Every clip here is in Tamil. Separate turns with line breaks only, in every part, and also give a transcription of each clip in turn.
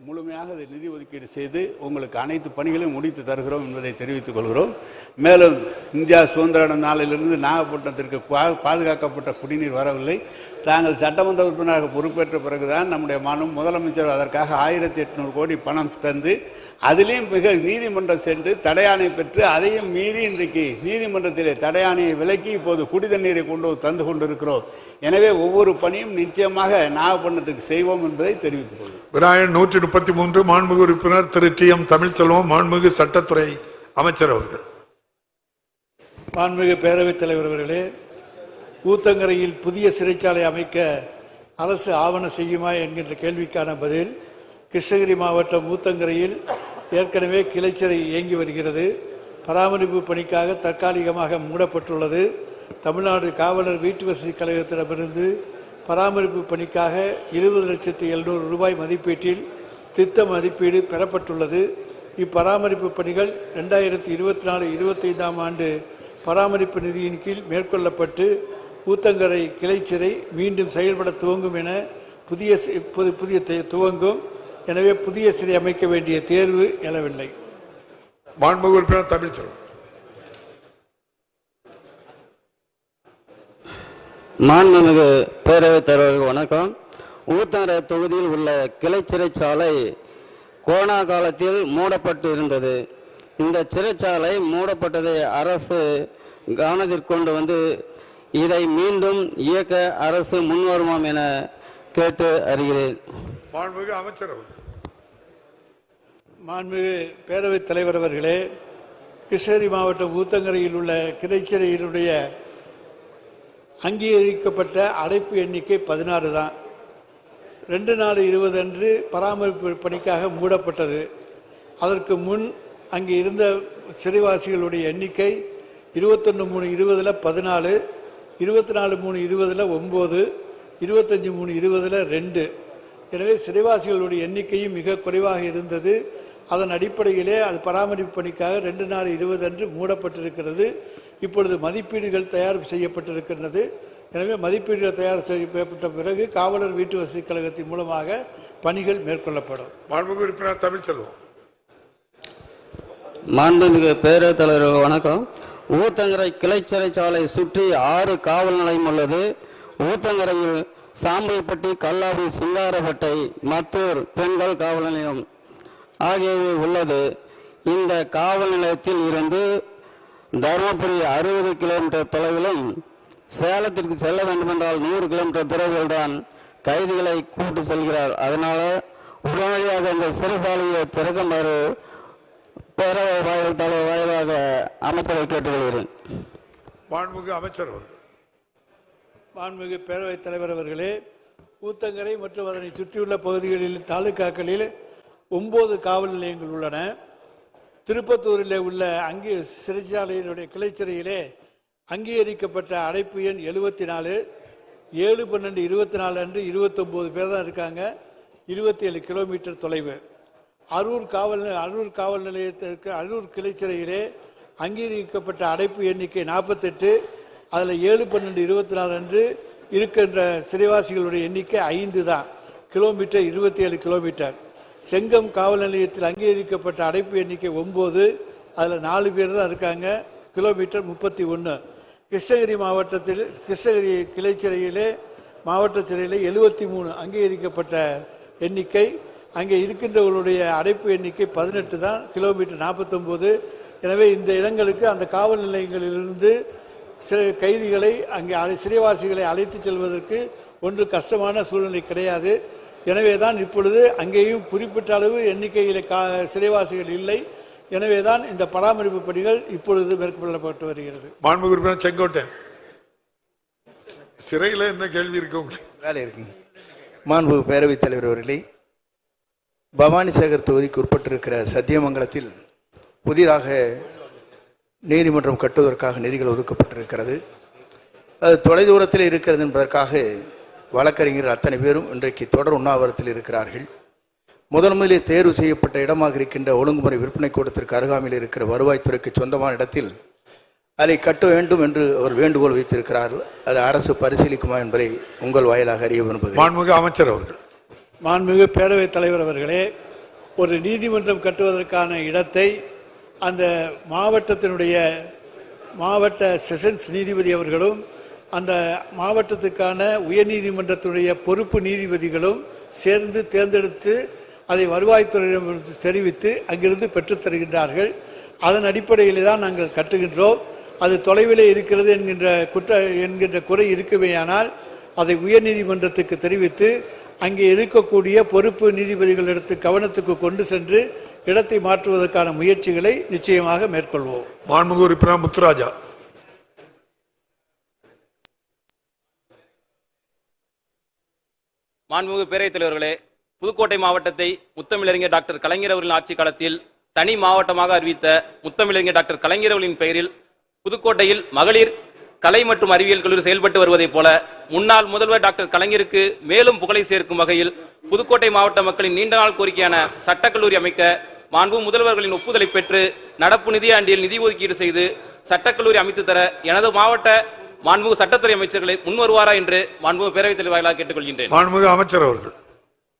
முழுமையாக நிதி ஒதுக்கீடு செய்து உங்களுக்கு அனைத்து பணிகளையும் முடித்து தருகிறோம் என்பதை தெரிவித்துக் கொள்கிறோம். மேலும் இந்தியா சுதந்திர நாளிலிருந்து நாகப்பட்டினத்திற்கு பாதுகாக்கப்பட்ட குடிநீர் வரவில்லை. தாங்கள் சட்டமன்ற உறுப்பினராக பொறுப்பேற்ற பிறகுதான் நம்முடைய முதலமைச்சர் அதற்காக 1800 கோடி பணம் தந்து அதிலையும் மிக நீதிமன்றம் சென்று தடையாணை பெற்று அதையும் மீறி இன்றைக்கு நீதிமன்றத்திலே தடையாணையை விலக்கி இப்போது குடிதண்ணீரை தந்து கொண்டிருக்கிறோம். எனவே ஒவ்வொரு பணியும் நிச்சயமாக நாகப்பட்டினத்திற்கு செய்வோம் என்பதை தெரிவித்துக் கொள்கிறோம்.
விநாயகன் 133 மாண்புமிகு உறுப்பினர் திரு டி.எம். தமிழ்ச்செல்வம் மாண்புமிகு சட்டத்துறை அமைச்சர் அவர்கள்.
மாண்புமிகு பேரவைத் தலைவர் அவர்களே, ஊத்தங்கரையில் புதிய சிறைச்சாலை அமைக்க அரசு ஆவணம் செய்யுமா என்கின்ற கேள்விக்கான பதில், கிருஷ்ணகிரி மாவட்டம் ஊத்தங்கரையில் ஏற்கனவே கிளைச்சிறை இயங்கி வருகிறது. பராமரிப்பு பணிக்காக தற்காலிகமாக மூடப்பட்டுள்ளது. தமிழ்நாடு காவலர் வீட்டு வசதி கழகத்திடமிருந்து பராமரிப்பு பணிக்காக 20,700,000 ரூபாய் மதிப்பீட்டில் திட்ட மதிப்பீடு பெறப்பட்டுள்ளது. இப்பராமரிப்பு பணிகள் 2024-25 ஆண்டு பராமரிப்பு நிதியின் கீழ் மேற்கொள்ளப்பட்டு ஊத்தங்கரை கிளைச்சிறை மீண்டும் செயல்பட துவங்கும் என புதிய துவங்கும். எனவே புதிய சிறை அமைக்க வேண்டிய தேர்வு எழவில்லை.
மாண்புமிகு உறுப்பினர் தமிழ்ச்செல்வம்.
மாண்புமிகு பேரவைத் தலைவர்கள் வணக்கம். ஊத்தங்கரை தொகுதியில் உள்ள கிளை சிறைச்சாலை கொரோனா காலத்தில் மூடப்பட்டு இருந்தது. இந்த சிறைச்சாலை மூடப்பட்டதை அரசு கவனத்திற்கொண்டு வந்து இதை மீண்டும் இயக்க அரசு முன்வருமாம் என கேட்டு அறிகிறேன்.
மாண்புமிகு அமைச்சர்.
மாண்புமிகு பேரவைத் தலைவர் அவர்களே, கிருஷ்ணகிரி மாவட்டம் ஊத்தங்கரையில் உள்ள கிளைச்சிறையினுடைய அங்கீகரிக்கப்பட்ட அடைப்பு எண்ணிக்கை 16 தான். 2/4/20 அன்று பராமரிப்பு பணிக்காக மூடப்பட்டது. அதற்கு முன் அங்கே இருந்த சிறைவாசிகளுடைய எண்ணிக்கை 21/3/20 14, 24/3/20 9, 25/3/20 2. எனவே சிறைவாசிகளுடைய எண்ணிக்கையும் மிக குறைவாக இருந்தது. அதன் அடிப்படையிலே அது பராமரிப்பு பணிக்காக 2/4/20 அன்று மூடப்பட்டிருக்கிறது. இப்பொழுது மதிப்பீடுகள் தயார் செய்யப்பட்டிருக்கிறது. எனவே மதிப்பீடுகள் தயார் செய்யப்பட்ட பிறகு காவலர் வீட்டு வசதி கழகத்தின் மூலமாக பணிகள் மேற்கொள்ளப்படும்.
மாண்புமிகு உறுப்பினர் தமிழ்ச்செல்வம்.
மாண்புமிகு பேரவைத் தலைவர்கள் வணக்கம். ஊத்தங்கரை கிளை சிறைச்சாலை சுற்றி 6 காவல் நிலையம் உள்ளது. ஊத்தங்கரையில் சாம்பல்பட்டி, கல்லாடி, சிங்காரப்பட்டை, மத்தூர் பெண்கள் காவல் நிலையம் ஆகியவை உள்ளது. இந்த காவல் நிலையத்தில் இருந்து தருமபுரி 60 கிலோமீட்டர் தொலைவிலும், சேலத்திற்கு செல்ல வேண்டுமென்றால் 100 கிலோமீட்டர் தொலைவில் தான் கைதிகளை கூட்டு செல்கிறார். அதனால உடனடியாக இந்த சிறைச்சாலையை திறக்குமாறு பேரவை தலைவர் வாயிலாக அமைச்சரை கேட்டுக்கொள்கிறேன்.
மாண்புமிகு அமைச்சர்.
மாண்புமிகு பேரவைத் தலைவர் அவர்களே, ஊத்தங்கரை மற்றும் அதனை சுற்றியுள்ள பகுதிகளில் தாலுகாக்களில் 9 காவல் நிலையங்கள் உள்ளன. திருப்பத்தூரில் உள்ள சிறைச்சாலையினுடைய கிளைச்சிறையிலே அங்கீகரிக்கப்பட்ட அடைப்பு எண் 74. 7/12/24 அன்று 29 பேர் தான் இருக்காங்க. 27 கிலோமீட்டர் தொலைவு. அரூர் காவல் நிலையத்திற்கு அரூர் கிளைச்சிறையிலே அங்கீகரிக்கப்பட்ட அடைப்பு எண்ணிக்கை 48. அதில் 7/12/24 அன்று இருக்கின்ற சிறைவாசிகளுடைய எண்ணிக்கை 5 தான். Kilometre 27 kilometre. செங்கம் காவல் நிலையத்தில் அங்கீகரிக்கப்பட்ட அடைப்பு எண்ணிக்கை 9. அதில் 4 பேர் தான் இருக்காங்க. கிலோமீட்டர் 31. கிருஷ்ணகிரி மாவட்டத்தில் கிருஷ்ணகிரி கிளைச்சிறையிலே மாவட்ட சிறையில் 73 அங்கீகரிக்கப்பட்ட எண்ணிக்கை. அங்கே இருக்கின்றவர்களுடைய அடைப்பு எண்ணிக்கை 18 தான். கிலோமீட்டர் 49. எனவே இந்த இடங்களுக்கு அந்த காவல் நிலையங்களிலிருந்து கைதிகளை அங்கே சிறைவாசிகளை அழைத்து செல்வதற்கு ஒன்று கஷ்டமான சூழ்நிலை கிடையாது. எனவே தான் இப்பொழுது அங்கேயும் குறிப்பிட்ட அளவு எண்ணிக்கையில் சிறைவாசிகள் இல்லை. எனவே தான் இந்த பராமரிப்பு பணிகள் இப்பொழுது மேற்கொள்ளப்பட்டு வருகிறது.
மாண்புமிகு உறுப்பினர் செங்கோட்டை. சிறையில் என்ன கேள்வி இருக்கு உங்களுக்கு?
வேலை இருக்குங்க. மாண்புமிகு பேரவைத் தலைவர் அவர்களே, பவானிசாகர் தொகுதிக்கு உட்பட்டிருக்கிற சத்தியமங்கலத்தில் புதிதாக நீதிமன்றம் கட்டுவதற்காக நிதிகள் ஒதுக்கப்பட்டிருக்கிறது. அது தொலைதூரத்தில் இருக்கிறது என்பதற்காக வழக்கறிஞர்கள் அத்தனை பேரும் இன்றைக்கு தொடர் உண்ணாவிரத்தில் இருக்கிறார்கள். முதலிலே தேர்வு செய்யப்பட்ட இடமாக இருக்கின்ற ஒழுங்குமுறை விற்பனை கூடத்திற்கு அருகாமையில் இருக்கிற வருவாய்த்துறைக்கு சொந்தமான இடத்தில் அதை கட்ட வேண்டும் என்று அவர் வேண்டுகோள் வைத்திருக்கிறார்கள். அது அரசு பரிசீலிக்குமா என்பதை உங்கள் வாயிலாக அறிய விரும்புகிறேன்.
மாண்புமிகு அமைச்சர் அவர்கள்.
மாண்புமிகு பேரவைத் தலைவர் அவர்களே, ஒரு நீதிமன்றம் கட்டுவதற்கான இடத்தை அந்த மாவட்டத்தினுடைய மாவட்ட செஷன்ஸ் நீதிபதி அவர்களும் அந்த மாவட்டத்துக்கான உயர்நீதிமன்றத்துடைய பொறுப்பு நீதிபதிகளும் சேர்ந்து தேர்ந்தெடுத்து அதை வருவாய்த்துறையிடம் தெரிவித்து அங்கிருந்து பெற்றுத் தருகின்றார்கள். அதன் அடிப்படையில் தான் நாங்கள் கட்டுகின்றோம். அது தொலைவிலே இருக்கிறது என்கின்ற குறை இருக்குமேயானால் அதை உயர்நீதிமன்றத்துக்கு தெரிவித்து அங்கே இருக்கக்கூடிய பொறுப்பு நீதிபதிகளிடத்து கவனத்துக்கு கொண்டு சென்று இடத்தை மாற்றுவதற்கான முயற்சிகளை நிச்சயமாக மேற்கொள்வோம்.
மாண்புமிகு உறுப்பினர் முத்துராஜா.
மாண்புமிகு பேரவைத் தலைவர்களே, புதுக்கோட்டை மாவட்டத்தை முத்தமிழறிஞர் டாக்டர் கலைஞர் அவர்களின் ஆட்சி காலத்தில் தனி மாவட்டமாக அறிவித்த முத்தமிழறிஞர் டாக்டர் கலைஞர் அவர்களின் பெயரில் புதுக்கோட்டையில் மகளிர் கலை மற்றும் அறிவியல் கல்லூரி செயல்பட்டு வருவதைப் போல முன்னாள் முதல்வர் டாக்டர் கலைஞருக்கு மேலும் புகழை சேர்க்கும் வகையில் புதுக்கோட்டை மாவட்ட மக்களின் நீண்ட நாள் கோரிக்கையான சட்டக்கல்லூரி அமைக்க மாண்பு முதல்வர்களின் ஒப்புதலை பெற்று நடப்பு நிதியாண்டில் நிதி ஒதுக்கீடு செய்து சட்டக்கல்லூரி அமைத்து தர எனது மாவட்ட மாண்புமிகு சட்டத்துறை அமைச்சர்களை முன்வருவாரா என்று மாண்புமிகு பேரவைத் தலைவராக கேட்டுக்கொள்கின்றேன்.
மாண்புமிகு அமைச்சர் அவர்கள்.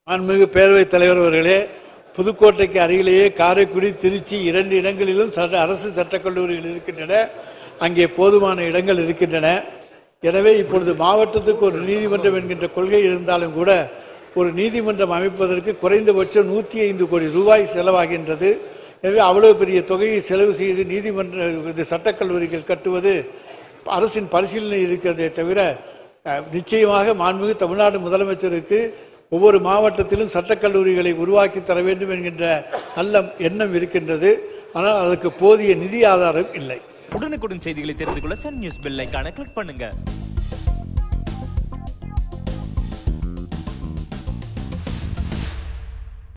மாண்புமிகு பேரவைத் தலைவர் அவர்களே, புதுக்கோட்டைக்கு அருகிலேயே காரைக்குடி, திருச்சி 2 இடங்களிலும் அரசு சட்டக்கல்லூரிகள் இருக்கின்றன. அங்கே போதுமான இடங்கள் இருக்கின்றன. எனவே இப்பொழுது மாவட்டத்துக்கு ஒரு நீதிமன்றம் என்கின்ற கொள்கை இருந்தாலும் கூட ஒரு நீதிமன்றம் அமைப்பதற்கு குறைந்தபட்சம் 105 கோடி ரூபாய் செலவாகின்றது. எனவே அவ்வளவு பெரிய தொகையை செலவு செய்து நீதிமன்ற சட்டக்கல்லூரிகள் கட்டுவது அரசின் பரிசீலனை இருக்கிறதே தவிர நிச்சயமாக மாண்புமிகு தமிழ்நாடு முதலமைச்சருக்கு ஒவ்வொரு மாவட்டத்திலும் சட்டக்கல்லூரிகளை உருவாக்கி தர வேண்டும் என்கின்ற நல்ல எண்ணம் இருக்கின்றது. ஆனால் அதற்கு போதிய நிதி ஆதாரம் இல்லை.
உடனுக்குடன் செய்திகளை தெரிந்து கொள்ள சன் நியூஸ் பெல் ஐகானை கிளிக் பண்ணுங்க.